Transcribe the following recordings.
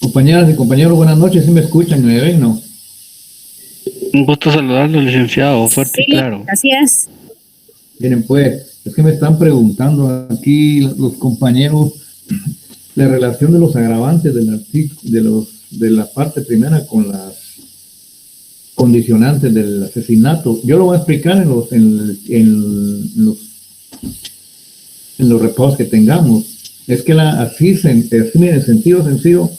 Compañeras y compañeros, buenas noches. ¿Sí me escuchan? ¿Me ven? ¿No? Un gusto saludarlo, licenciado, fuerte y claro. Así es. Miren, pues, es que me están preguntando aquí los compañeros la relación de los agravantes del artículo, de la parte primera con las condicionantes del asesinato. Yo lo voy a explicar en los repasos que tengamos. Es que así en sentido sencillo,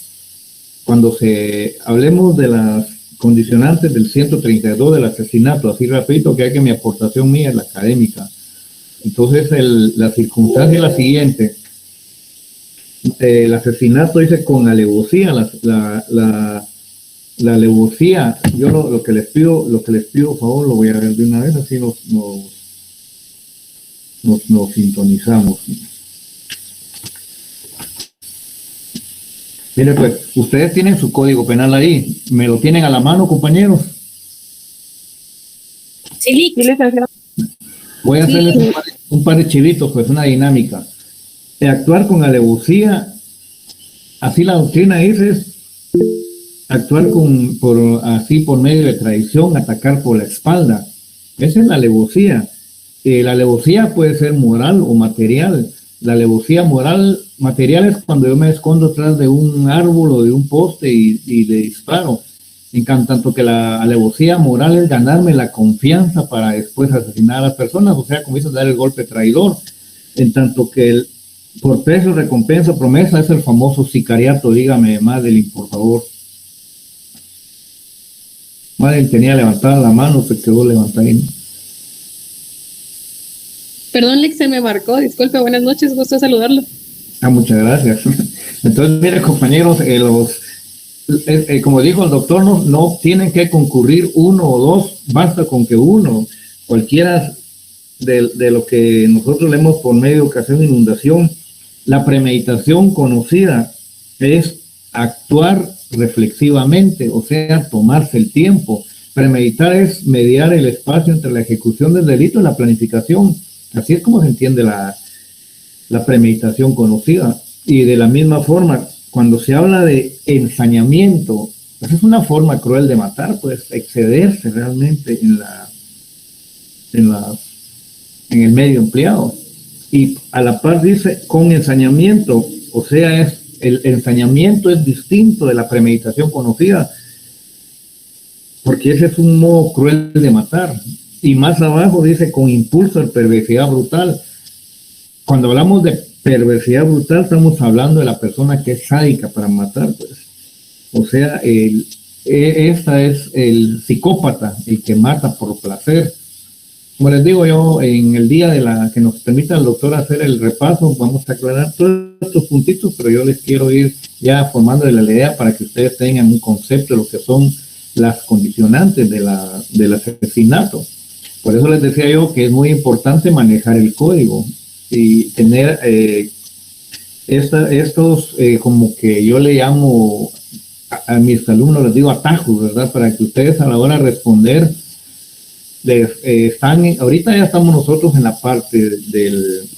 cuando hablemos de las condicionantes del 132 del asesinato, así repito que mi aportación mía es la académica. Entonces la circunstancia es la siguiente: el asesinato dice con alevosía, la alevosía. Yo lo que les pido, por favor, lo voy a ver de una vez, así nos sintonizamos. Mire, pues, ustedes tienen su código penal ahí. ¿Me lo tienen a la mano, compañeros? Sí, licenciado. Voy a hacerles un par de chivitos, pues, una dinámica. De actuar con alevosía, así la doctrina dice, es actuar por medio de traición, atacar por la espalda. Esa es la alevosía. La alevosía puede ser moral o material. La alevosía material es cuando yo me escondo atrás de un árbol o de un poste y le disparo. En tanto que la alevosía moral es ganarme la confianza para después asesinar a las personas, o sea, como dice, dar el golpe traidor. En tanto que por precio, recompensa, promesa es el famoso sicariato. Dígame, Madeline, por favor. Madeline tenía levantada la mano, se quedó levantada ahí. Perdón, Lex, se me marcó. Disculpe, buenas noches, gusto saludarlo. Muchas gracias. Entonces, mire, compañeros, como dijo el doctor, no tienen que concurrir uno o dos, basta con que uno, cualquiera de lo que nosotros leemos por medio de ocasión, inundación. La premeditación conocida es actuar reflexivamente, o sea, tomarse el tiempo. Premeditar es mediar el espacio entre la ejecución del delito y la planificación. Así es como se entiende la premeditación conocida. Y de la misma forma, cuando se habla de ensañamiento, pues es una forma cruel de matar, pues excederse realmente en el medio empleado. Y a la par dice con ensañamiento, o sea, el ensañamiento es distinto de la premeditación conocida, porque ese es un modo cruel de matar. Y más abajo dice con impulso de perversidad brutal. Cuando hablamos de perversidad brutal, estamos hablando de la persona que es sádica para matar, pues. O sea, esta es el psicópata, el que mata por placer. Como les digo yo, en el día que nos permita el doctor hacer el repaso, vamos a aclarar todos estos puntitos, pero yo les quiero ir ya formando de la idea para que ustedes tengan un concepto de lo que son las condicionantes del asesinato. Por eso les decía yo que es muy importante manejar el código y tener estos, como que yo le llamo a mis alumnos, les digo atajos, ¿verdad? Para que ustedes a la hora de responder, ahorita ya estamos nosotros en la parte del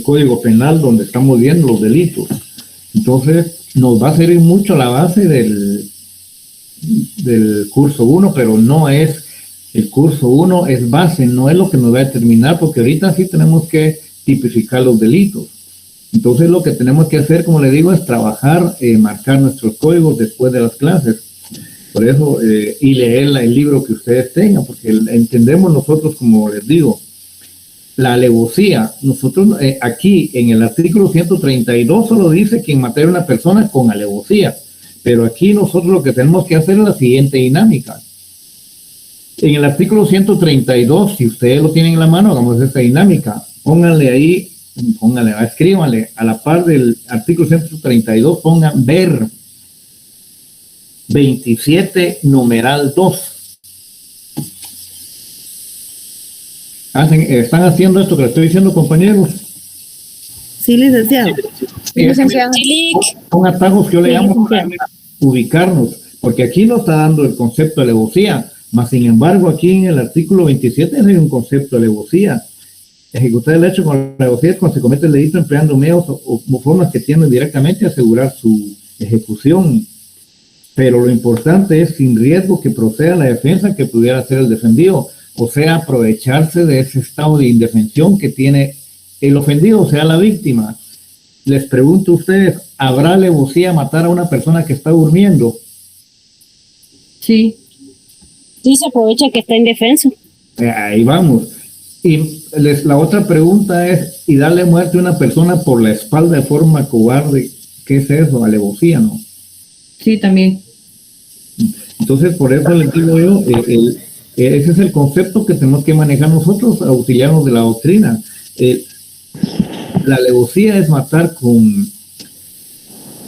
código penal donde estamos viendo los delitos. Entonces, nos va a servir mucho la base del curso 1, pero no es el curso 1, es base, no es lo que nos va a determinar, porque ahorita sí tenemos que tipificar los delitos. Entonces lo que tenemos que hacer, como le digo, es trabajar, marcar nuestros códigos después de las clases. Por eso, y leer el libro que ustedes tengan, porque entendemos nosotros, como les digo, la alevosía. Nosotros aquí en el artículo 132 solo dice quien mate a una persona con alevosía, pero aquí nosotros lo que tenemos que hacer es la siguiente dinámica. En el artículo 132, si ustedes lo tienen en la mano, hagamos esta dinámica. Escríbanle a la par del artículo 132, pongan ver 27 numeral 2. ¿Están haciendo esto que les estoy diciendo, compañeros? Sí, licenciado. Licenciado. Son atajos que yo le llamo para ubicarnos, porque aquí nos está dando el concepto de alevosía, mas sin embargo aquí en el artículo 27 hay un concepto de alevosía. Ejecutar el hecho con alevosía es cuando se comete el delito empleando medios o formas que tienden directamente a asegurar su ejecución. Pero lo importante es sin riesgo que proceda la defensa que pudiera ser el defendido, o sea, aprovecharse de ese estado de indefensión que tiene el ofendido, o sea, la víctima. Les pregunto a ustedes, ¿habrá alevosía matar a una persona que está durmiendo? Sí. Sí, se aprovecha que está indefenso. Ahí vamos. Y la otra pregunta es, ¿y darle muerte a una persona por la espalda de forma cobarde? ¿Qué es eso? Alevosía, ¿no? Sí, también. Entonces, por eso les digo yo, ese es el concepto que tenemos que manejar nosotros, auxiliarnos de la doctrina. La alevosía es matar con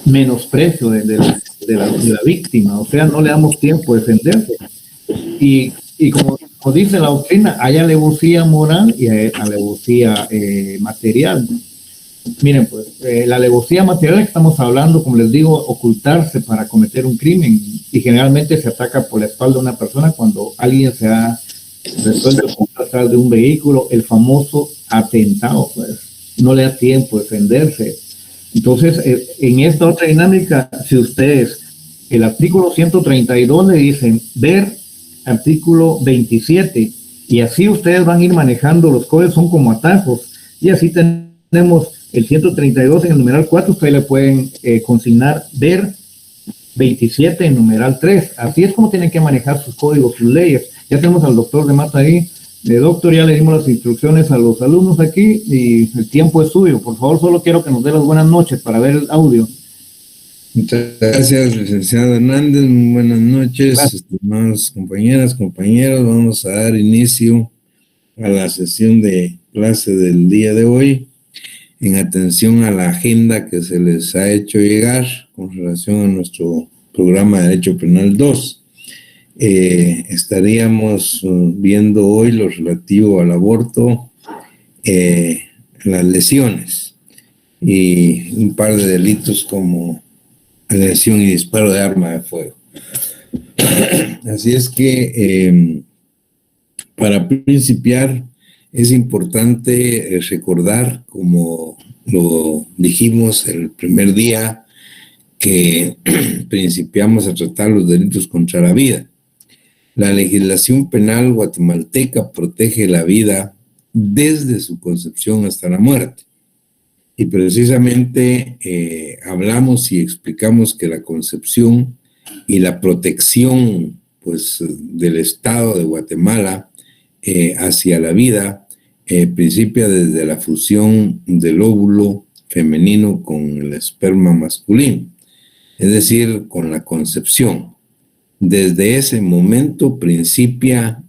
menosprecio de la víctima, o sea, no le damos tiempo de defenderse. Y como dice la doctrina, hay alevosía moral y hay alevosía material. Miren, pues, la alevosía material que estamos hablando, como les digo, ocultarse para cometer un crimen, y generalmente se ataca por la espalda de una persona cuando alguien se ha resuelto ocultar atrás de un vehículo, el famoso atentado, pues, no le da tiempo de defenderse. Entonces, en esta otra dinámica, si ustedes, el artículo 132 le dicen, ver artículo 27, y así ustedes van a ir manejando los códigos, son como atajos, y así tenemos el 132 en el numeral 4, ustedes le pueden consignar ver 27 en numeral 3. Así es como tienen que manejar sus códigos, sus leyes. Ya tenemos al doctor de Mata ahí. Doctor, ya le dimos las instrucciones a los alumnos aquí y el tiempo es suyo. Por favor, solo quiero que nos dé las buenas noches para ver el audio. Muchas gracias, licenciado Hernández. Muy buenas noches, Gracias. estimados compañeras, compañeros. Vamos a dar inicio a la sesión de clase del día de hoy en atención a la agenda que se les ha hecho llegar con relación a nuestro programa de Derecho Penal 2. Estaríamos viendo hoy lo relativo al aborto, las lesiones y un par de delitos como agresión y disparo de arma de fuego. Así es que para principiar es importante recordar, como lo dijimos el primer día que principiamos a tratar los delitos contra la vida. La legislación penal guatemalteca protege la vida desde su concepción hasta la muerte. Y precisamente hablamos y explicamos que la concepción y la protección, pues, del Estado de Guatemala hacia la vida principia desde la fusión del óvulo femenino con el esperma masculino, es decir, con la concepción. Desde ese momento principia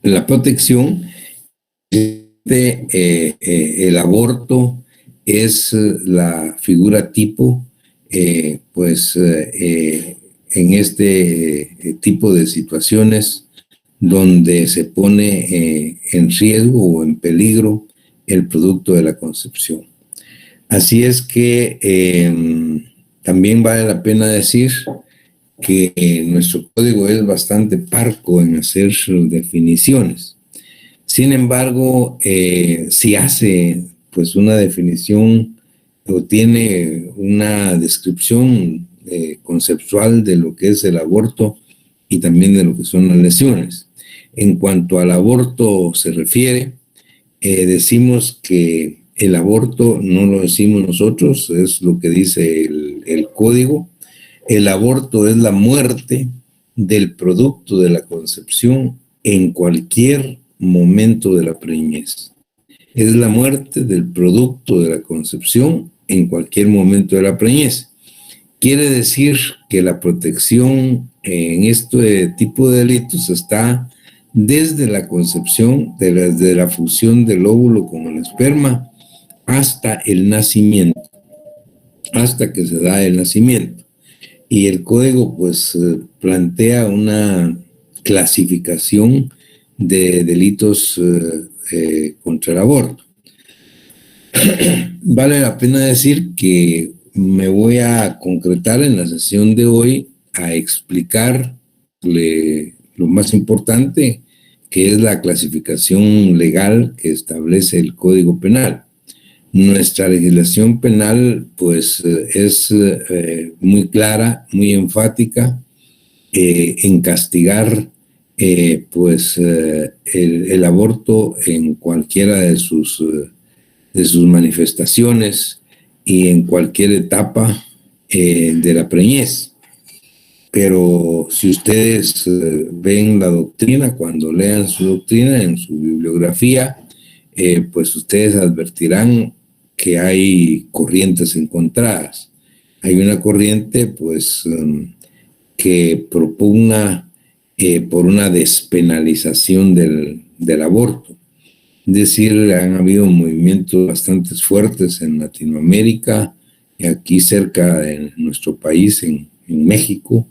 la protección. El aborto es la figura tipo, en este tipo de situaciones donde se pone en riesgo o en peligro el producto de la concepción. Así es que también vale la pena decir que nuestro código es bastante parco en hacer definiciones. Sin embargo, si hace pues una definición o tiene una descripción conceptual de lo que es el aborto y también de lo que son las lesiones. En cuanto al aborto se refiere, decimos que el aborto no lo decimos nosotros, es lo que dice el código. El aborto es la muerte del producto de la concepción en cualquier momento de la preñez. Es la muerte del producto de la concepción en cualquier momento de la preñez. Quiere decir que la protección en este tipo de delitos está desde la concepción, de la fusión del óvulo con el esperma, hasta el nacimiento, hasta que se da el nacimiento. Y el código pues plantea una clasificación de delitos contra el aborto. Vale la pena decir que me voy a concretar en la sesión de hoy a explicarle lo más importante, que es la clasificación legal que establece el Código Penal. Nuestra legislación penal pues es muy clara, muy enfática en castigar el aborto en cualquiera de sus manifestaciones y en cualquier etapa de la preñez. Pero si ustedes ven la doctrina, cuando lean su doctrina en su bibliografía, pues ustedes advertirán que hay corrientes encontradas. Hay una corriente pues que propugna por una despenalización del aborto. Es decir, han habido movimientos bastante fuertes en Latinoamérica, aquí cerca de nuestro país, en México,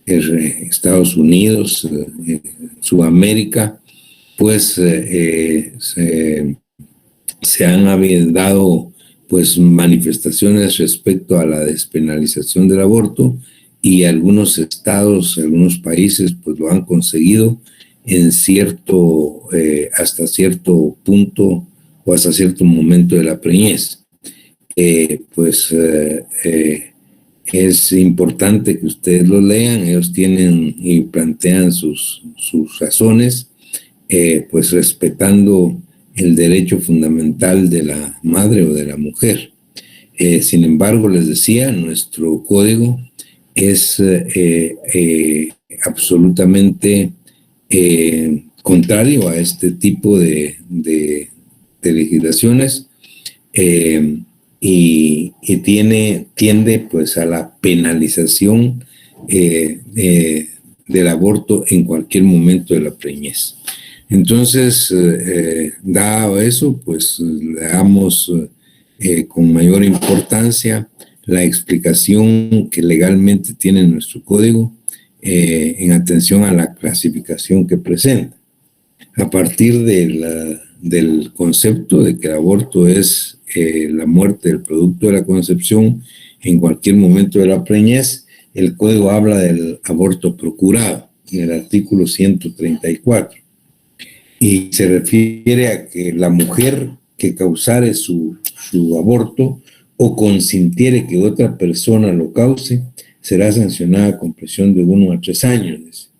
Estados Unidos, Sudamérica, pues se han dado pues manifestaciones respecto a la despenalización del aborto, y algunos estados, algunos países pues lo han conseguido en hasta cierto punto o hasta cierto momento de la preñez. Es importante que ustedes lo lean. Ellos tienen y plantean sus razones, pues respetando el derecho fundamental de la madre o de la mujer. Sin embargo, les decía, nuestro código es absolutamente contrario a este tipo de legislaciones, y tiende pues a la penalización del aborto en cualquier momento de la preñez. Entonces, dado eso, pues le damos con mayor importancia la explicación que legalmente tiene nuestro código en atención a la clasificación que presenta. A partir del concepto de que el aborto es la muerte del producto de la concepción en cualquier momento de la preñez, el código habla del aborto procurado en el artículo 134. Y se refiere a que la mujer que causare su aborto o consintiere que otra persona lo cause, será sancionada con prisión de 1 a 3 años.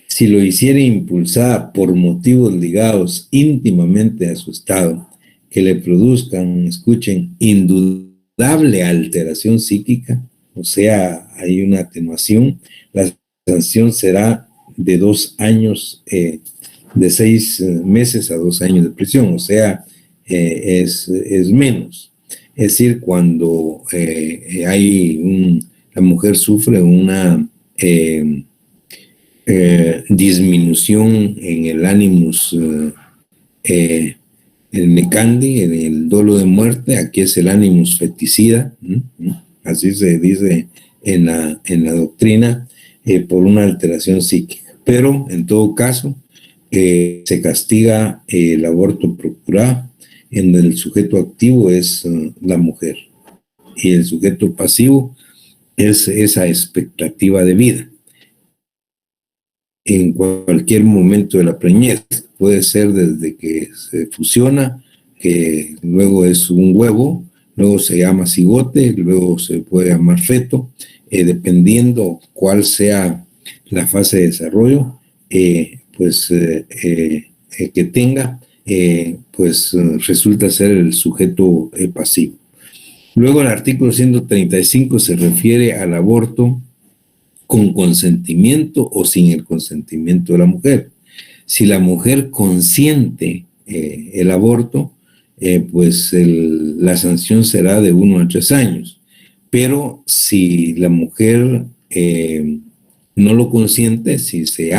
Si lo hiciere impulsada por motivos ligados íntimamente a su estado, que le produzcan, escuchen, indudable alteración psíquica, o sea, hay una atenuación, la sanción será de 2 años, de 6 meses a 2 años de prisión, o sea, es menos. Es decir, cuando la mujer sufre una disminución en el animus el necandi, en el dolo de muerte, aquí es el animus feticida, así se dice en la doctrina, por una alteración psíquica. Pero en todo caso, se castiga el aborto procurado, en el sujeto activo es la mujer y el sujeto pasivo es esa expectativa de vida. En cualquier momento de la preñez, puede ser desde que se fusiona, que luego es un huevo, luego se llama cigote, luego se puede llamar feto, dependiendo cuál sea la fase de desarrollo, que tenga, resulta ser el sujeto pasivo. Luego el artículo 135 se refiere al aborto con consentimiento o sin el consentimiento de la mujer. Si la mujer consiente el aborto, la sanción será de 1 a 3 años. Pero si la mujer no lo consiente, si se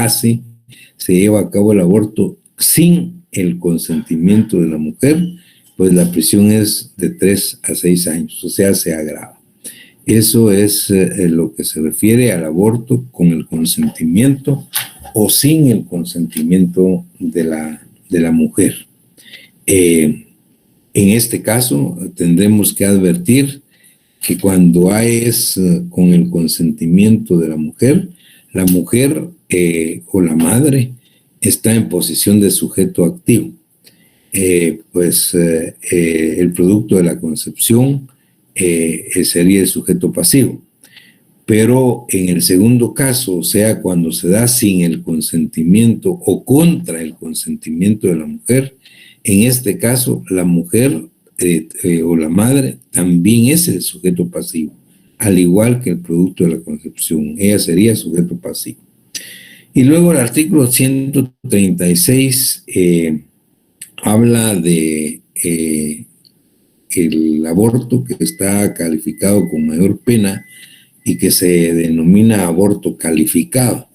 lleva a cabo el aborto sin el consentimiento de la mujer, pues la prisión es de 3 a 6 años, o sea, se agrava. Eso es lo que se refiere al aborto con el consentimiento o sin el consentimiento de la mujer. En este caso, tendremos que advertir que cuando es con el consentimiento de la mujer o la madre está en posición de sujeto activo. el producto de la concepción sería el sujeto pasivo. Pero en el segundo caso, o sea, cuando se da sin el consentimiento o contra el consentimiento de la mujer, en este caso la mujer o la madre también es el sujeto pasivo, al igual que el producto de la concepción. Ella sería sujeto pasivo. Y luego el artículo 136 habla de el aborto que está calificado con mayor pena y que se denomina aborto calificado.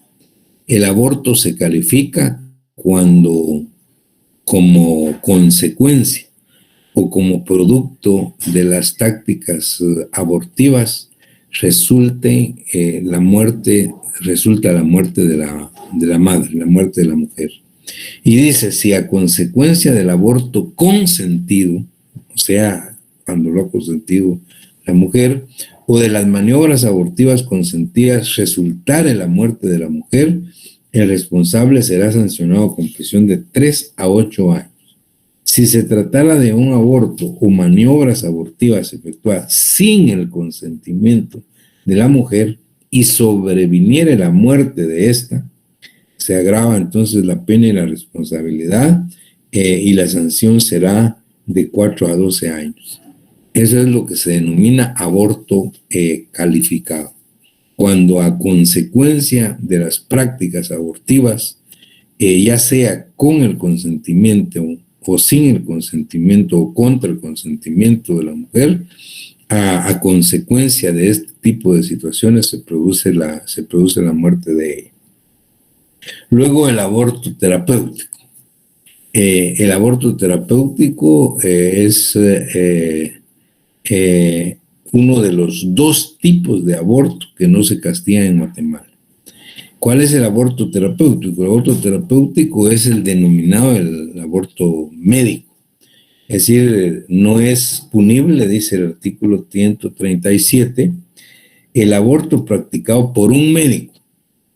El aborto se califica cuando, como consecuencia o como producto de las tácticas abortivas, resulta la muerte de la madre, la muerte de la mujer. Y dice, si a consecuencia del aborto consentido, o sea, cuando lo ha consentido la mujer, o de las maniobras abortivas consentidas resultare la muerte de la mujer, el responsable será sancionado con prisión de 3 a 8 años. Si se tratara de un aborto o maniobras abortivas efectuadas sin el consentimiento de la mujer y sobreviniere la muerte de ésta, se agrava entonces la pena y la responsabilidad y la sanción será de 4 a 12 años. Eso es lo que se denomina aborto calificado. Cuando a consecuencia de las prácticas abortivas, ya sea con el consentimiento o sin el consentimiento o contra el consentimiento de la mujer, a consecuencia de este tipo de situaciones se produce la muerte de ella. Luego el aborto terapéutico. El aborto terapéutico es uno de los 2 tipos de aborto que no se castigan en Guatemala. ¿Cuál es el aborto terapéutico? El aborto terapéutico es el denominado el aborto médico. Es decir, no es punible, dice el artículo 137, el aborto practicado por un médico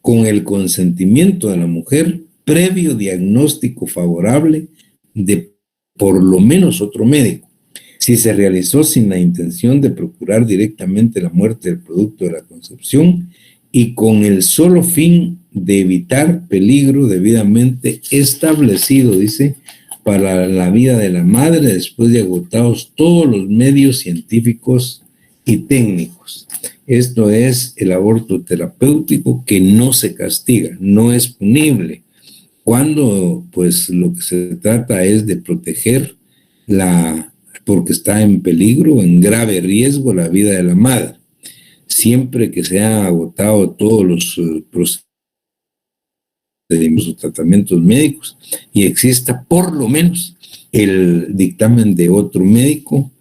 con el consentimiento de la mujer previo diagnóstico favorable de por lo menos otro médico. Si se realizó sin la intención de procurar directamente la muerte del producto de la concepción y con el solo fin de evitar peligro debidamente establecido, dice, para la vida de la madre después de agotados todos los medios científicos y técnicos. Esto es el aborto terapéutico que no se castiga, no es punible. Cuando pues lo que se trata es de proteger porque está en peligro, en grave riesgo la vida de la madre. Siempre que se han agotado todos los procedimientos o tratamientos médicos y exista por lo menos el dictamen de otro médico,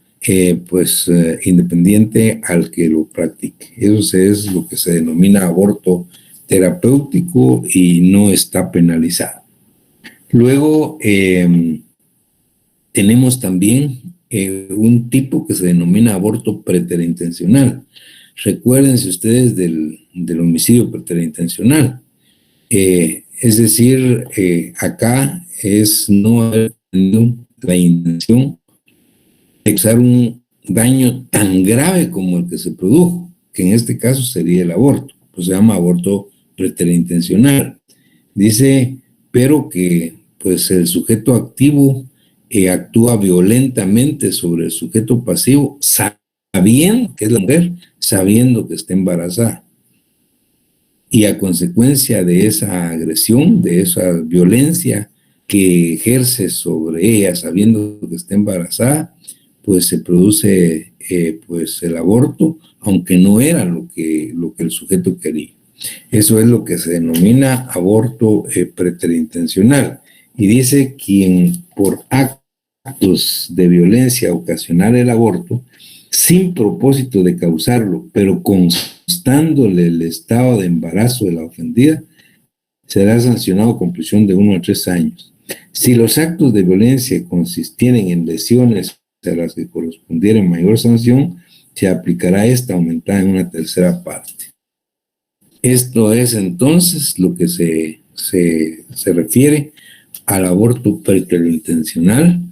independiente al que lo practique. Eso es lo que se denomina aborto terapéutico y no está penalizado. Luego tenemos también un tipo que se denomina aborto preterintencional. Recuérdense ustedes del homicidio preterintencional. Es decir, acá es no haber tenido la intención de causar un daño tan grave como el que se produjo, que en este caso sería el aborto, pues se llama aborto preterintencional. Dice, pero que pues el sujeto activo actúa violentamente sobre el sujeto pasivo, sabiendo que es la mujer, sabiendo que está embarazada. Y a consecuencia de esa agresión, de esa violencia que ejerce sobre ella, sabiendo que está embarazada, pues se produce el aborto, aunque no era lo que el sujeto quería. Eso es lo que se denomina aborto preterintencional. Y dice, quien por actos de violencia ocasionar el aborto, sin propósito de causarlo, pero constándole el estado de embarazo de la ofendida, será sancionado con prisión de 1 a 3 años. Si los actos de violencia consistieren en lesiones a las que correspondiera mayor sanción, se aplicará esta aumentada en 1/3 parte. Esto es entonces lo que se refiere al aborto preterintencional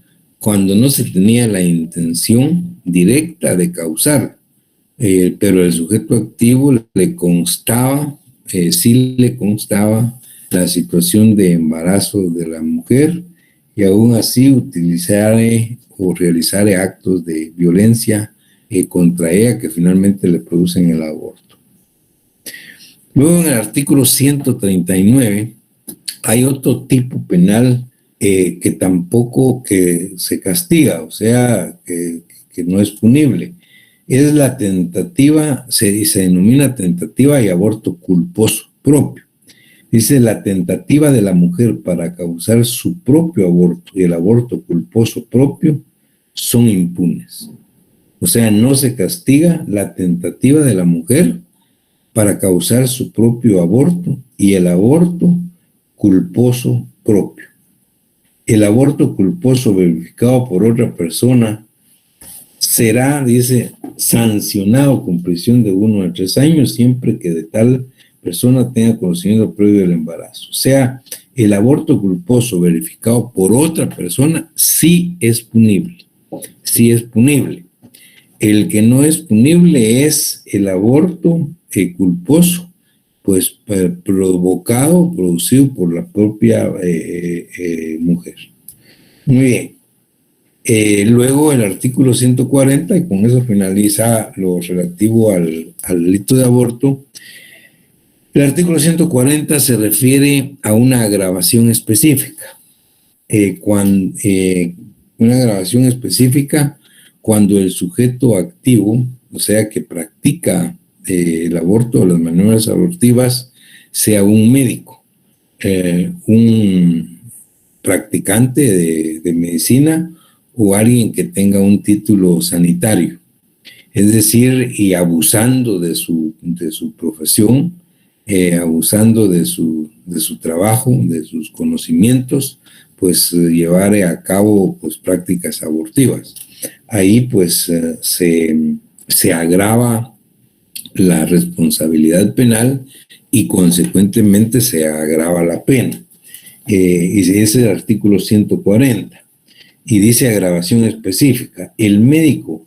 cuando no se tenía la intención directa de causar, pero el sujeto activo le constaba, sí le constaba la situación de embarazo de la mujer y aún así utilizar o realizar actos de violencia contra ella que finalmente le producen el aborto. Luego en el artículo 139 hay otro tipo penal que tampoco que se castiga, o sea, que no es punible. Es la tentativa, se denomina tentativa y aborto culposo propio. Dice la tentativa de la mujer para causar su propio aborto y el aborto culposo propio son impunes. O sea, no se castiga la tentativa de la mujer para causar su propio aborto y el aborto culposo propio. El aborto culposo verificado por otra persona será, dice, sancionado con prisión de 1 a 3 años siempre que de tal persona tenga conocimiento previo del embarazo. O sea, el aborto culposo verificado por otra persona sí es punible. Sí es punible. El que no es punible es el aborto culposo, pues provocado, producido por la propia mujer. Muy bien. Luego el artículo 140, y con eso finaliza lo relativo al delito de aborto. El artículo 140 se refiere a una agravación específica. Una agravación específica cuando el sujeto activo, o sea, que practica el aborto o las maniobras abortivas, sea un médico, un practicante de medicina o alguien que tenga un título sanitario. Es decir, y abusando de su profesión, abusando de su trabajo, de sus conocimientos, pues llevar a cabo pues prácticas abortivas. Ahí pues se agrava la responsabilidad penal y consecuentemente se agrava la pena. Y ese es el artículo 140. Y dice agravación específica. El médico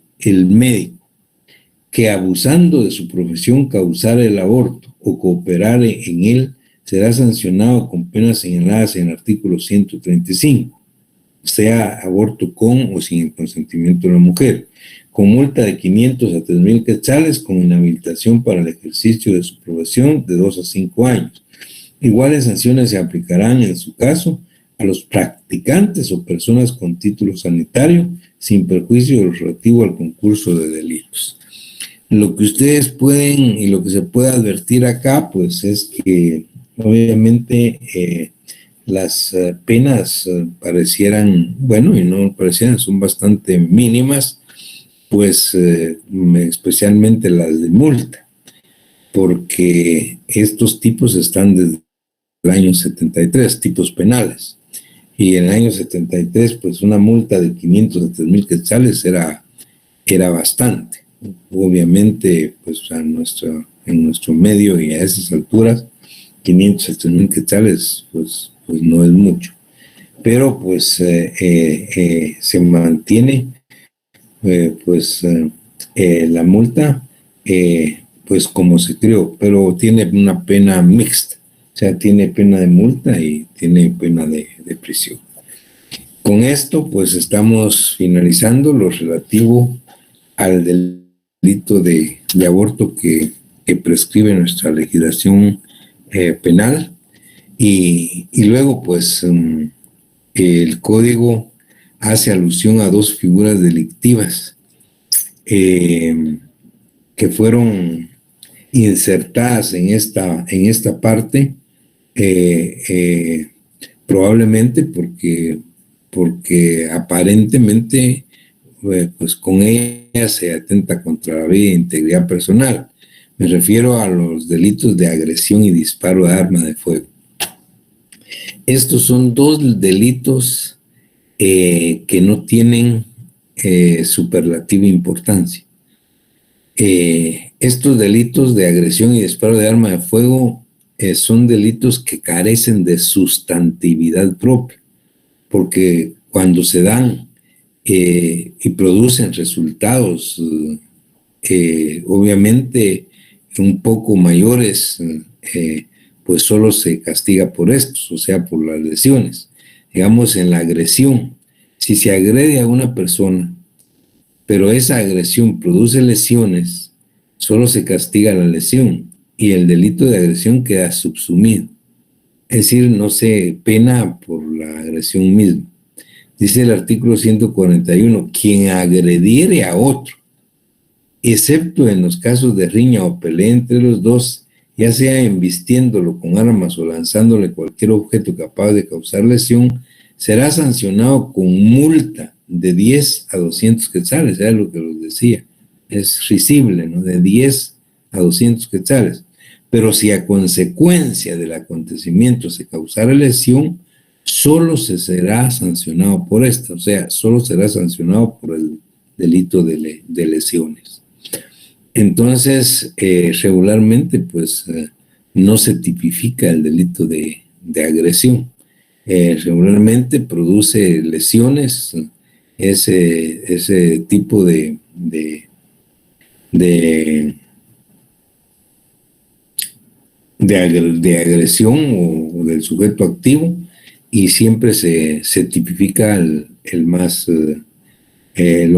que abusando de su profesión causara el aborto o cooperare en él será sancionado con penas señaladas en el artículo 135, sea aborto con o sin el consentimiento de la mujer, con multa de 500 a 3,000 quetzales, con inhabilitación para el ejercicio de su profesión de 2 a 5 años. Iguales sanciones se aplicarán en su caso a los practicantes o personas con título sanitario, sin perjuicio de lo relativo al concurso de delitos. Lo que ustedes pueden y lo que se puede advertir acá, pues es que obviamente las penas parecieran, bueno, y no parecieran, son bastante mínimas, pues especialmente las de multa, porque estos tipos están desde el año 73, tipos penales. Y en el año 73, pues una multa de 500 a 3,000 quetzales era bastante. Obviamente, pues en nuestro medio y a esas alturas, 500 a 3,000 quetzales, pues no es mucho. Pero pues se mantiene la multa pues como se creó, pero tiene una pena mixta. O sea, tiene pena de multa y tiene pena de prisión. Con esto, pues estamos finalizando lo relativo al delito de aborto que prescribe nuestra legislación penal. Y luego, pues, el código hace alusión a 2 figuras delictivas que fueron insertadas en esta parte, probablemente porque aparentemente pues con ella se atenta contra la vida e integridad personal. Me refiero a los delitos de agresión y disparo de arma de fuego. Estos son 2 delitos que no tienen superlativa importancia. Estos delitos de agresión y disparo de arma de fuego son delitos que carecen de sustantividad propia, porque cuando se dan y producen resultados obviamente un poco mayores, pues solo se castiga por estos, o sea, por las lesiones. Digamos, en la agresión, si se agrede a una persona, pero esa agresión produce lesiones, solo se castiga la lesión y el delito de agresión queda subsumido. Es decir, no se pena por la agresión misma. Dice el artículo 141, quien agrediere a otro, excepto en los casos de riña o pelea entre los dos, ya sea embistiéndolo con armas o lanzándole cualquier objeto capaz de causar lesión, será sancionado con multa de 10 a 200 quetzales, era lo que les decía, es risible, ¿no? De 10 a 200 quetzales. Pero si a consecuencia del acontecimiento se causara lesión, solo se será sancionado por esta, o sea, solo será sancionado por el delito de lesiones. Entonces, regularmente, pues, no se tipifica el delito de agresión. Regularmente produce lesiones ese tipo de agresión o del sujeto activo, y siempre se tipifica lo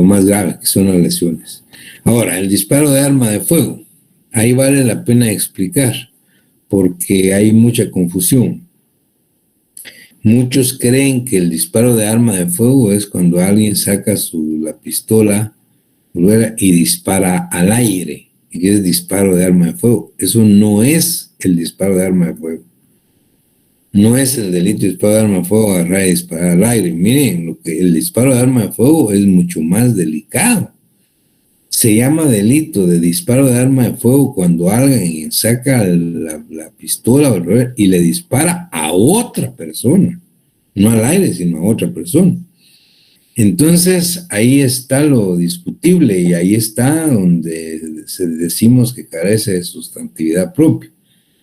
más grave, que son las lesiones. Ahora, el disparo de arma de fuego, ahí vale la pena explicar, porque hay mucha confusión. Muchos creen que el disparo de arma de fuego es cuando alguien saca la pistola y dispara al aire, y que es disparo de arma de fuego. Eso no es el disparo de arma de fuego. No es el delito de disparo de arma de fuego agarrar y disparar al aire. Miren, el disparo de arma de fuego es mucho más delicado. Se llama delito de disparo de arma de fuego cuando alguien saca la pistola y le dispara a otra persona, no al aire, sino a otra persona. Entonces, ahí está lo discutible y ahí está donde decimos que carece de sustantividad propia.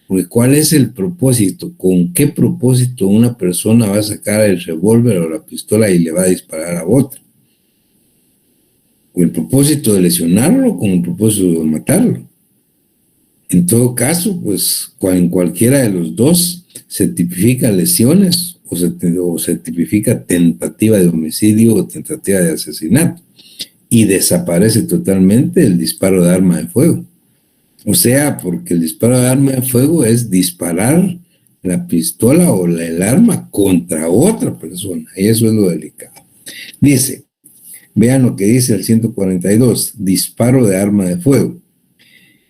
Porque ¿cuál es el propósito? ¿Con qué propósito una persona va a sacar el revólver o la pistola y le va a disparar a otra? ¿Con el propósito de lesionarlo o con el propósito de matarlo? En todo caso, pues en cualquiera de los dos se tipifica lesiones o se tipifica tentativa de homicidio o tentativa de asesinato, y desaparece totalmente el disparo de arma de fuego. O sea, porque el disparo de arma de fuego es disparar la pistola o el arma contra otra persona, y eso es lo delicado. Dice, vean lo que dice el 142, disparo de arma de fuego.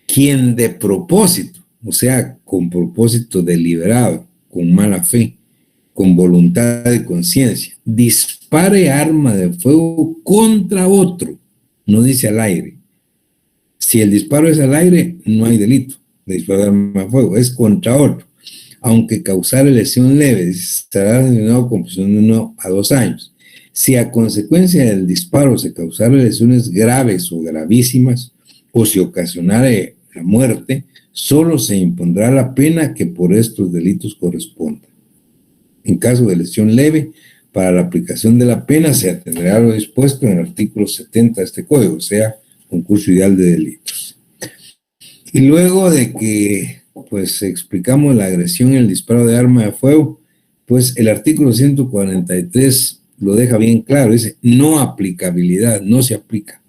Quien de propósito, o sea, con propósito deliberado, con mala fe, con voluntad y conciencia, dispare arma de fuego contra otro, no dice al aire. Si el disparo es al aire, no hay delito de disparo de arma de fuego, es contra otro. Aunque causare lesión leve, estará sancionado con prisión de 1 a 2 años. Si a consecuencia del disparo se causara lesiones graves o gravísimas, o si ocasionare la muerte, solo se impondrá la pena que por estos delitos corresponda. En caso de lesión leve, para la aplicación de la pena se atenderá a lo dispuesto en el artículo 70 de este código, o sea, concurso ideal de delitos. Y luego de que pues explicamos la agresión y el disparo de arma de fuego, pues el artículo 143 lo deja bien claro, dice no aplicabilidad, no se aplica.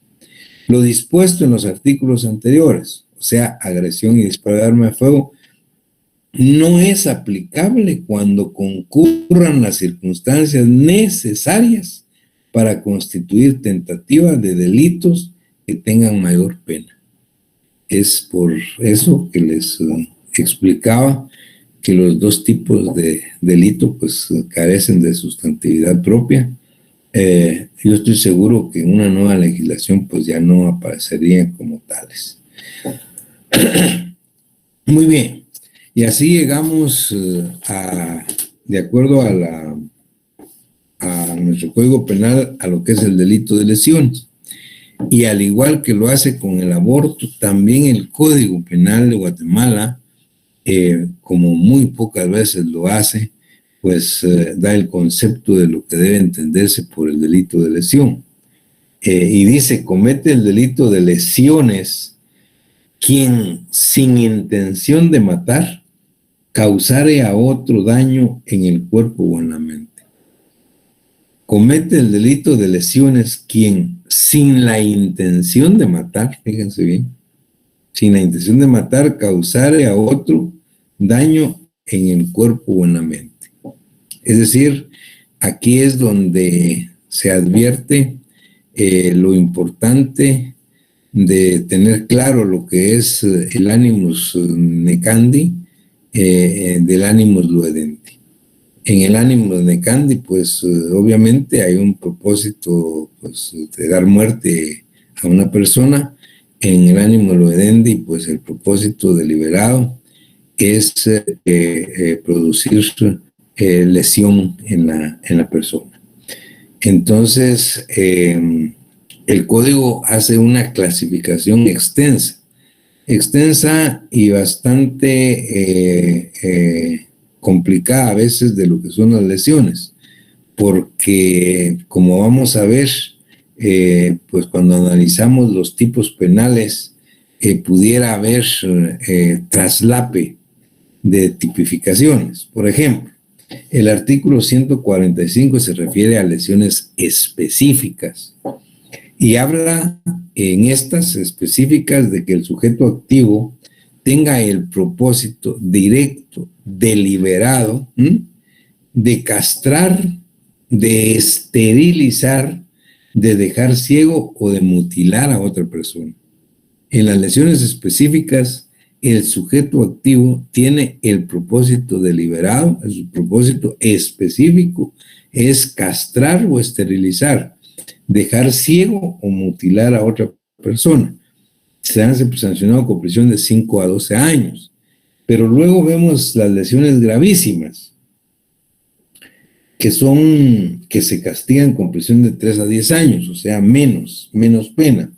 Lo dispuesto en los artículos anteriores, o sea, agresión y disparo de arma de fuego, no es aplicable cuando concurran las circunstancias necesarias para constituir tentativa de delitos que tengan mayor pena. Es por eso que les explicaba que los dos tipos de delito pues carecen de sustantividad propia. Yo estoy seguro que en una nueva legislación pues ya no aparecerían como tales. Muy bien, y así llegamos de acuerdo a nuestro Código Penal, a lo que es el delito de lesiones. Y al igual que lo hace con el aborto, también el Código Penal de Guatemala, como muy pocas veces lo hace, pues da el concepto de lo que debe entenderse por el delito de lesión. y dice, comete el delito de lesiones quien sin intención de matar causare a otro daño en el cuerpo o en la mente. Comete el delito de lesiones quien sin la intención de matar, fíjense bien, sin la intención de matar causare a otro daño en el cuerpo o en la mente. Es decir, aquí es donde se advierte lo importante de tener claro lo que es el animus necandi del animus luedendi. En el animus necandi, pues obviamente hay un propósito pues, de dar muerte a una persona. En el animus luedendi, pues el propósito deliberado es producir lesión en la persona. Entonces, el código hace una clasificación extensa y bastante complicada a veces de lo que son las lesiones, porque como vamos a ver, pues cuando analizamos los tipos penales, pudiera haber traslape de tipificaciones. Por ejemplo, el artículo 145 se refiere a lesiones específicas y habla en estas específicas de que el sujeto activo tenga el propósito directo, deliberado, de castrar, de esterilizar, de dejar ciego o de mutilar a otra persona. En las lesiones específicas, el sujeto activo tiene el propósito deliberado, su propósito específico es castrar o esterilizar, dejar ciego o mutilar a otra persona. Se han sancionado con prisión de 5 a 12 años. Pero luego vemos las lesiones gravísimas, que se castigan con prisión de 3 a 10 años, o sea, menos pena.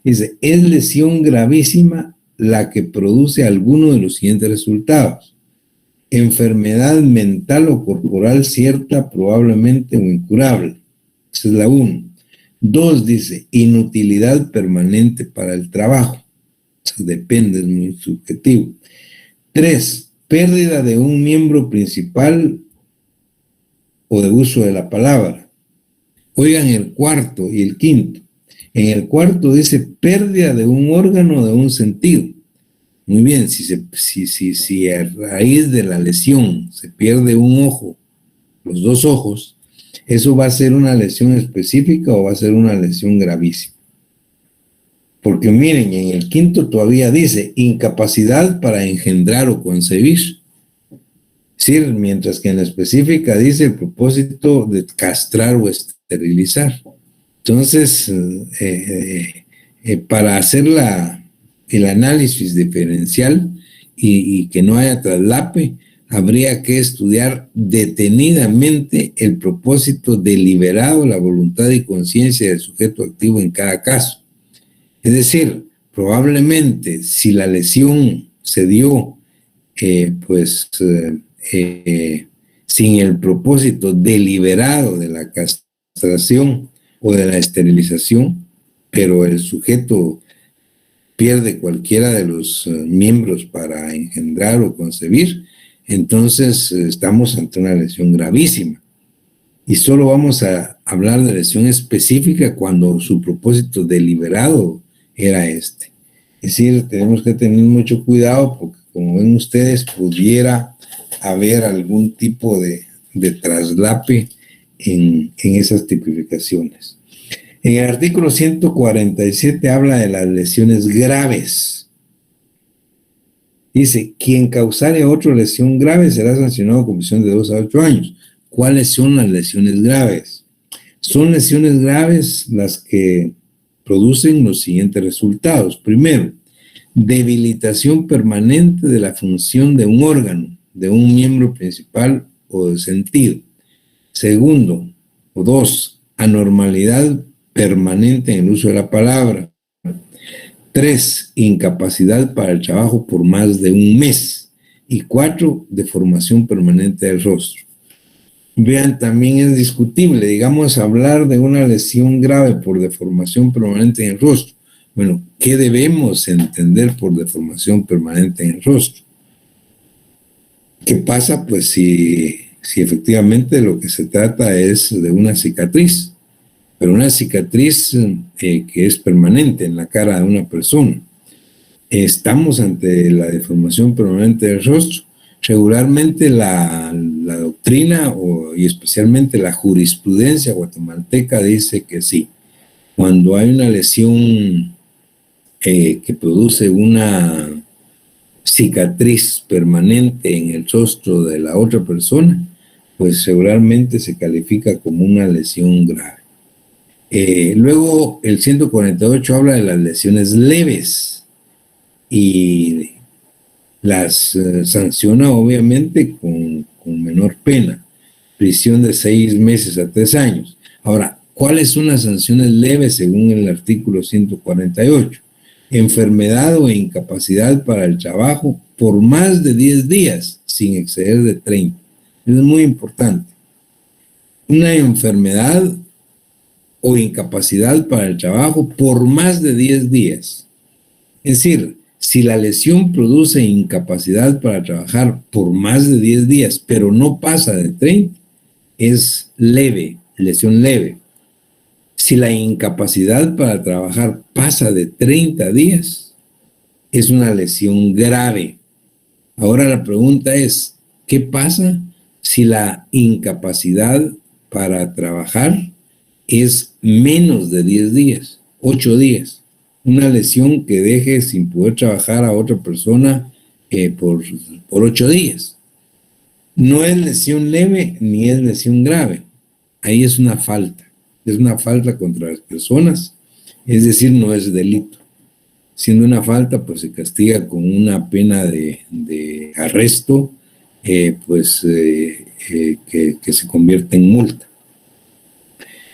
Dice, es lesión gravísima la que produce alguno de los siguientes resultados: enfermedad mental o corporal cierta, probablemente o incurable. Esa es la 1. 2, dice, inutilidad permanente para el trabajo. Eso depende, es muy subjetivo. 3, pérdida de un miembro principal o de uso de la palabra. Oigan el cuarto y el quinto. En el cuarto dice pérdida de un órgano o de un sentido. Muy bien, si a raíz de la lesión se pierde un ojo, los 2 ojos, ¿eso va a ser una lesión específica o va a ser una lesión gravísima? Porque miren, en el quinto todavía dice incapacidad para engendrar o concebir. Es decir, mientras que en la específica dice el propósito de castrar o esterilizar. Entonces, para hacer el análisis diferencial y que no haya traslape, habría que estudiar detenidamente el propósito deliberado, la voluntad y conciencia del sujeto activo en cada caso. Es decir, probablemente si la lesión se dio sin el propósito deliberado de la castración o de la esterilización, pero el sujeto pierde cualquiera de los miembros para engendrar o concebir, entonces estamos ante una lesión gravísima. Y solo vamos a hablar de lesión específica cuando su propósito deliberado era este. Es decir, tenemos que tener mucho cuidado porque, como ven ustedes, pudiera haber algún tipo de traslape en esas tipificaciones. En el artículo 147 habla de las lesiones graves. Dice, quien causare a otro lesión grave será sancionado con prisión de 2 a 8 años. ¿Cuáles son las lesiones graves? Son lesiones graves las que producen los siguientes resultados. Primero, debilitación permanente de la función de un órgano, de un miembro principal o de sentido. Segundo, o 2, anormalidad permanente en el uso de la palabra. 3, incapacidad para el trabajo por más de un mes. Y 4, deformación permanente del rostro. vean, también es discutible, digamos, hablar de una lesión grave por deformación permanente en el rostro. Bueno, ¿qué debemos entender por deformación permanente en el rostro? ¿Qué pasa? Pues si efectivamente lo que se trata es de una cicatriz, pero una cicatriz que es permanente en la cara de una persona. Estamos ante la deformación permanente del rostro. Regularmente la doctrina y especialmente la jurisprudencia guatemalteca dice que sí. Cuando hay una lesión que produce una cicatriz permanente en el rostro de la otra persona, pues regularmente se califica como una lesión grave. Luego el 148 habla de las lesiones leves y las sanciona obviamente con menor pena, prisión de 6 meses a 3 años. Ahora, ¿cuáles son las sanciones leves según el artículo 148? Enfermedad o incapacidad para el trabajo por más de 10 días, sin exceder de 30. Eso es muy importante. Una enfermedad o incapacidad para el trabajo por más de 10 días. Es decir, si la lesión produce incapacidad para trabajar por más de 10 días, pero no pasa de 30, es leve, lesión leve. Si la incapacidad para trabajar pasa de 30 días, es una lesión grave. Ahora la pregunta es, ¿qué pasa si la incapacidad para trabajar es menos de 10 días, 8 días? Una lesión que deje sin poder trabajar a otra persona por 8 días. No es lesión leve ni es lesión grave. Ahí es una falta. Es una falta contra las personas, es decir, no es delito. Siendo una falta, pues se castiga con una pena de arresto, que se convierte en multa.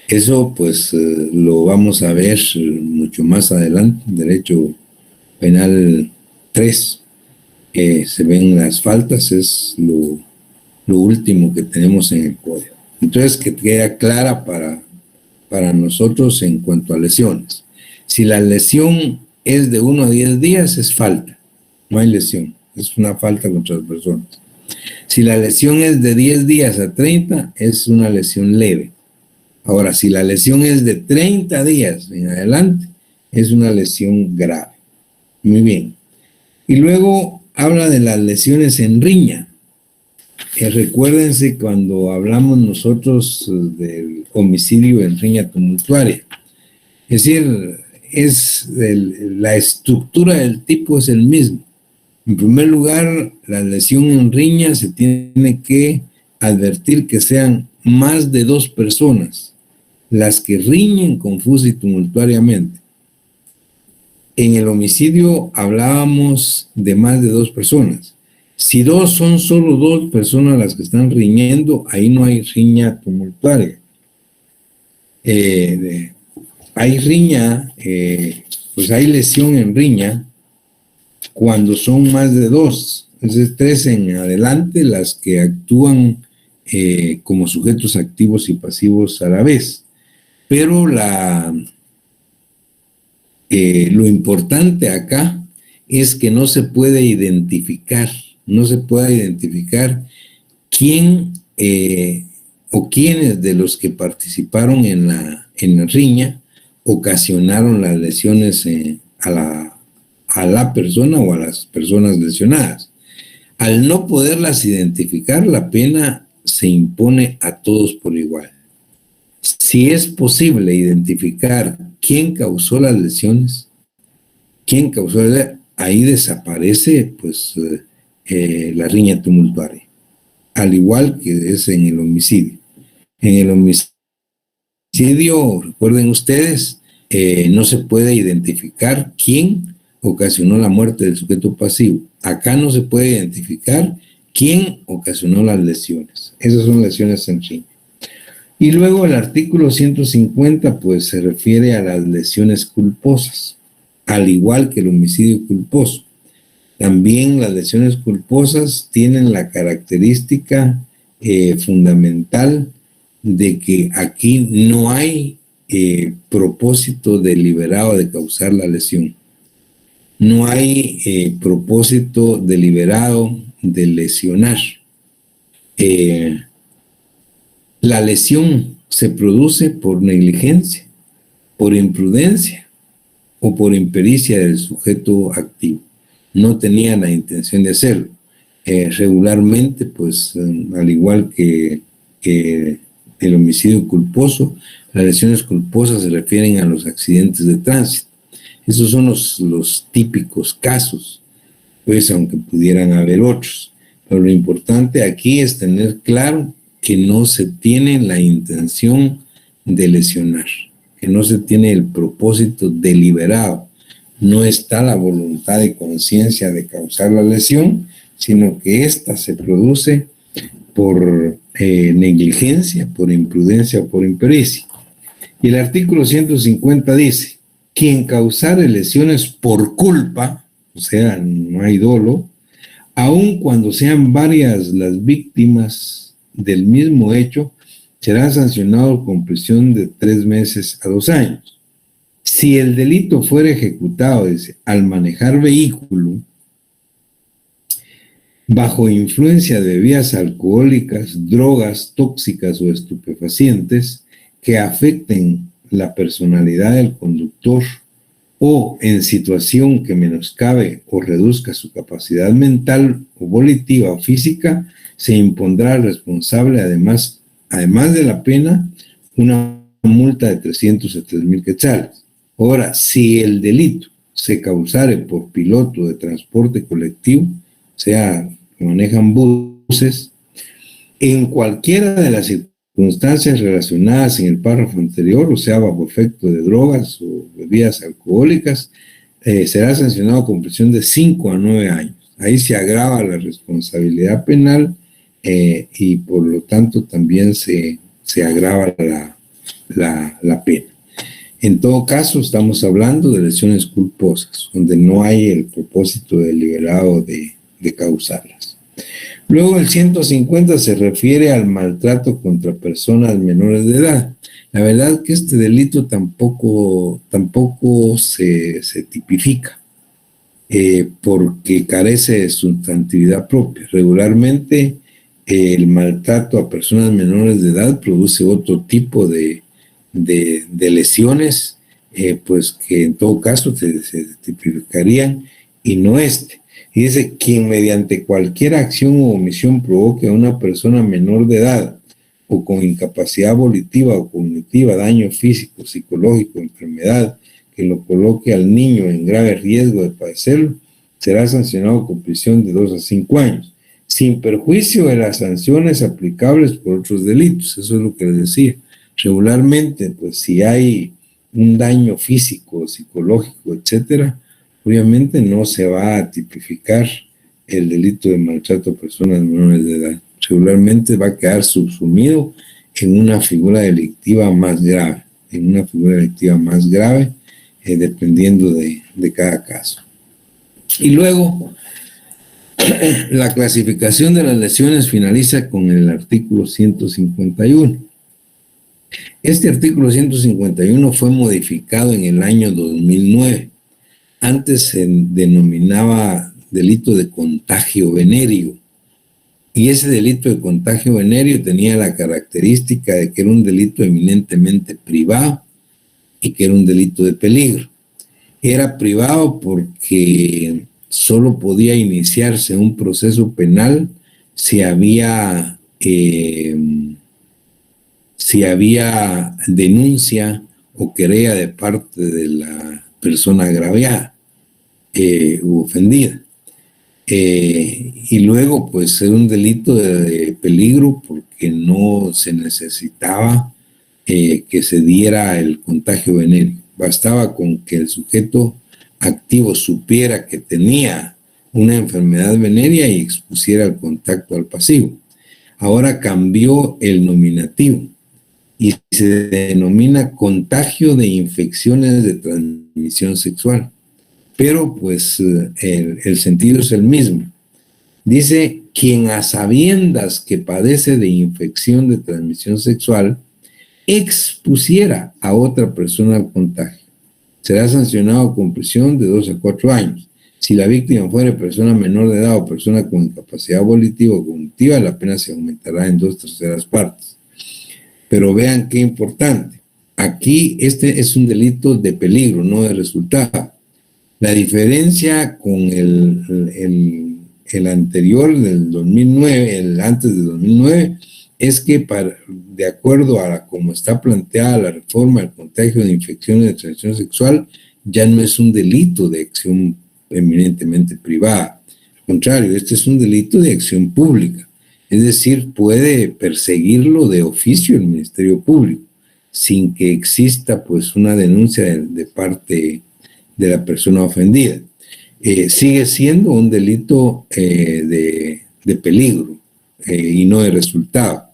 Eso pues lo vamos a ver mucho más adelante, en Derecho Penal 3, se ven las faltas, es lo último que tenemos en el código. Entonces, que queda clara para nosotros en cuanto a lesiones. Si la lesión es de 1 a 10 días, es falta, no hay lesión, es una falta contra las personas. Si la lesión es de 10 días a 30, es una lesión leve. Ahora, si la lesión es de 30 días en adelante, es una lesión grave. Muy bien. Y luego habla de las lesiones en riña. Recuérdense cuando hablamos nosotros del homicidio en riña tumultuaria. Es decir, la estructura del tipo es el mismo. En primer lugar, la lesión en riña se tiene que advertir que sean más de 2 personas las que riñen confusa y tumultuariamente. En el homicidio hablábamos de más de 2 personas. Si son solo 2 personas las que están riñendo, ahí no hay riña tumultuaria. Hay riña, pues hay lesión en riña cuando son más de 2. Es 3 en adelante las que actúan como sujetos activos y pasivos a la vez. Pero lo importante acá es que no se puede identificar, quién o quiénes de los que participaron en la riña ocasionaron las lesiones a la persona o a las personas lesionadas. Al no poderlas identificar, la pena se impone a todos por igual. Si es posible identificar quién causó las lesiones, ahí desaparece pues la riña tumultuaria, al igual que es en el homicidio. En el homicidio, recuerden ustedes, no se puede identificar quién ocasionó la muerte del sujeto pasivo. Acá no se puede identificar quién ocasionó las lesiones. Esas son lesiones en riña. Y luego el artículo 150 pues se refiere a las lesiones culposas, al igual que el homicidio culposo. También las lesiones culposas tienen la característica fundamental de que aquí no hay propósito deliberado de causar la lesión. No hay propósito deliberado de lesionar. La lesión se produce por negligencia, por imprudencia o por impericia del sujeto activo. No tenía la intención de hacerlo. Regularmente, pues, al igual que el homicidio culposo, las lesiones culposas se refieren a los accidentes de tránsito. Esos son los típicos casos, pues, aunque pudieran haber otros. Pero lo importante aquí es tener claro que no se tiene la intención de lesionar, que no se tiene el propósito deliberado, no está la voluntad de conciencia de causar la lesión, sino que ésta se produce por negligencia, por imprudencia o por impericia. Y el artículo 150 dice: quien causare lesiones por culpa, o sea, no hay dolo, aun cuando sean varias las víctimas del mismo hecho, será sancionado con prisión de 3 meses a 2 años. Si el delito fuera ejecutado, dice, al manejar vehículo bajo influencia de bebidas alcohólicas, drogas tóxicas o estupefacientes que afecten la personalidad del conductor o en situación que menoscabe o reduzca su capacidad mental o volitiva o física, se impondrá al responsable, además de la pena, una multa de 300 a 3,000 quetzales. Ahora, si el delito se causare por piloto de transporte colectivo, o sea, que manejan buses, en cualquiera de las circunstancias relacionadas en el párrafo anterior, o sea, bajo efecto de drogas o bebidas alcohólicas, será sancionado con prisión de 5 a 9 años. Ahí se agrava la responsabilidad penal y por lo tanto también se agrava la pena. En todo caso, estamos hablando de lesiones culposas, donde no hay el propósito deliberado de causarlas. Luego el 150 se refiere al maltrato contra personas menores de edad. La verdad es que este delito tampoco se tipifica, porque carece de sustantividad propia. Regularmente el maltrato a personas menores de edad produce otro tipo de lesiones, pues que en todo caso se tipificarían y no este. Y dice: quien mediante cualquier acción o omisión provoque a una persona menor de edad o con incapacidad volitiva o cognitiva, daño físico, psicológico, enfermedad, que lo coloque al niño en grave riesgo de padecerlo, será sancionado con prisión de 2 a 5 años, sin perjuicio de las sanciones aplicables por otros delitos. Eso es lo que les decía. Regularmente, pues si hay un daño físico, psicológico, etcétera, obviamente no se va a tipificar el delito de maltrato a personas menores de edad. Regularmente va a quedar subsumido en una figura delictiva más grave, dependiendo de cada caso. Y luego, la clasificación de las lesiones finaliza con el artículo 151. Este artículo 151 fue modificado en el año 2009. Antes se denominaba delito de contagio venéreo. Y ese delito de contagio venéreo tenía la característica de que era un delito eminentemente privado y que era un delito de peligro. Era privado porque solo podía iniciarse un proceso penal si había denuncia o querella de parte de la persona agraviada u ofendida. Y luego, pues, era un delito de peligro porque no se necesitaba que se diera el contagio venéreo. Bastaba con que el sujeto activo supiera que tenía una enfermedad venérea y expusiera el contacto al pasivo. Ahora cambió el nominativo y se denomina contagio de infecciones de transmisión sexual. Pero pues el sentido es el mismo. Dice quien a sabiendas que padece de infección de transmisión sexual expusiera a otra persona al contagio. Será sancionado con prisión de 2 a 4 años. Si la víctima fuera persona menor de edad o persona con incapacidad volitiva o cognitiva, la pena se aumentará en 2/3 partes. Pero vean qué importante. Aquí este es un delito de peligro, no de resultado. La diferencia con el anterior del 2009, el antes de 2009, es que de acuerdo a cómo está planteada la reforma del contagio de infecciones de transmisión sexual, ya no es un delito de acción eminentemente privada. Al contrario, este es un delito de acción pública. Es decir, puede perseguirlo de oficio el Ministerio Público, sin que exista pues una denuncia de parte de la persona ofendida. Sigue siendo un delito de peligro y no de resultado.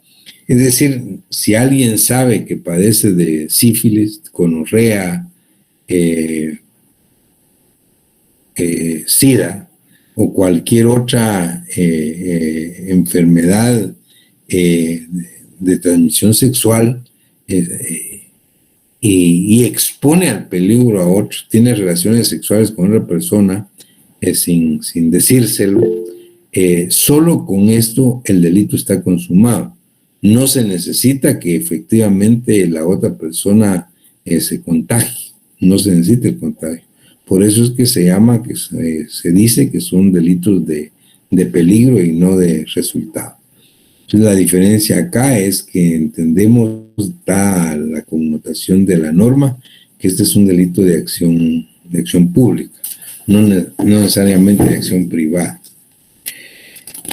Es decir, si alguien sabe que padece de sífilis, gonorrea, SIDA o cualquier otra enfermedad de transmisión sexual y expone al peligro a otros, tiene relaciones sexuales con otra persona sin decírselo, solo con esto el delito está consumado. No se necesita que efectivamente la otra persona se contagie, no se necesita el contagio. Por eso es que se llama, que se dice que son delitos de peligro y no de resultado. Entonces la diferencia acá es que entendemos, da la connotación de la norma, que este es un delito de acción pública, no necesariamente de acción privada.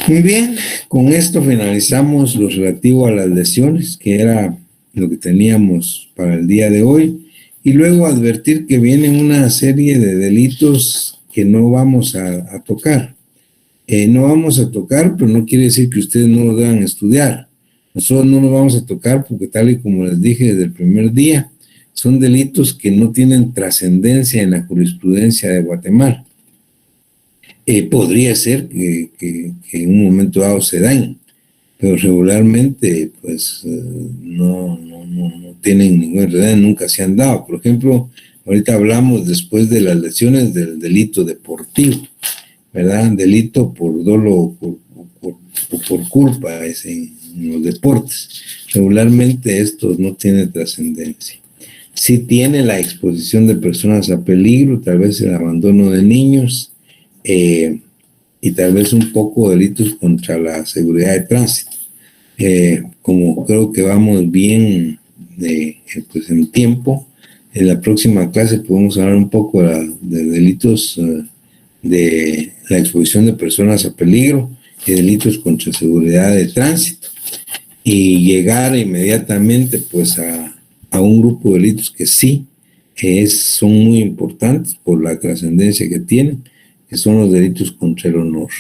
Muy bien, con esto finalizamos lo relativo a las lesiones, que era lo que teníamos para el día de hoy, y luego advertir que vienen una serie de delitos que no vamos a tocar. No vamos a tocar, pero no quiere decir que ustedes no lo deban estudiar. Nosotros no lo vamos a tocar porque, tal y como les dije desde el primer día, son delitos que no tienen trascendencia en la jurisprudencia de Guatemala. Podría ser que en un momento dado se dañen, pero regularmente pues no tienen ninguna realidad, nunca se han dado. Por ejemplo, ahorita hablamos después de las lesiones del delito deportivo, ¿verdad? Delito por dolo por culpa en los deportes. Regularmente estos no tienen trascendencia. Sí tiene la exposición de personas a peligro, tal vez el abandono de niños, y tal vez un poco delitos contra la seguridad de tránsito. Como creo que vamos bien pues en tiempo, en la próxima clase podemos hablar un poco de delitos de la exposición de personas a peligro y delitos contra seguridad de tránsito, y llegar inmediatamente pues a un grupo de delitos que sí son muy importantes por la trascendencia que tienen, que son los delitos contra el honor,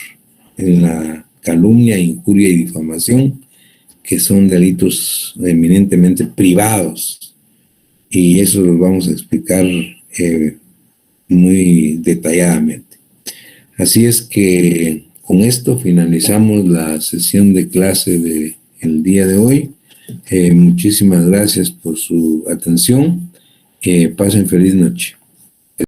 en la calumnia, injuria y difamación, que son delitos eminentemente privados, y eso los vamos a explicar muy detalladamente. Así es que con esto finalizamos la sesión de clase del día de hoy. Muchísimas gracias por su atención. Pasen feliz noche.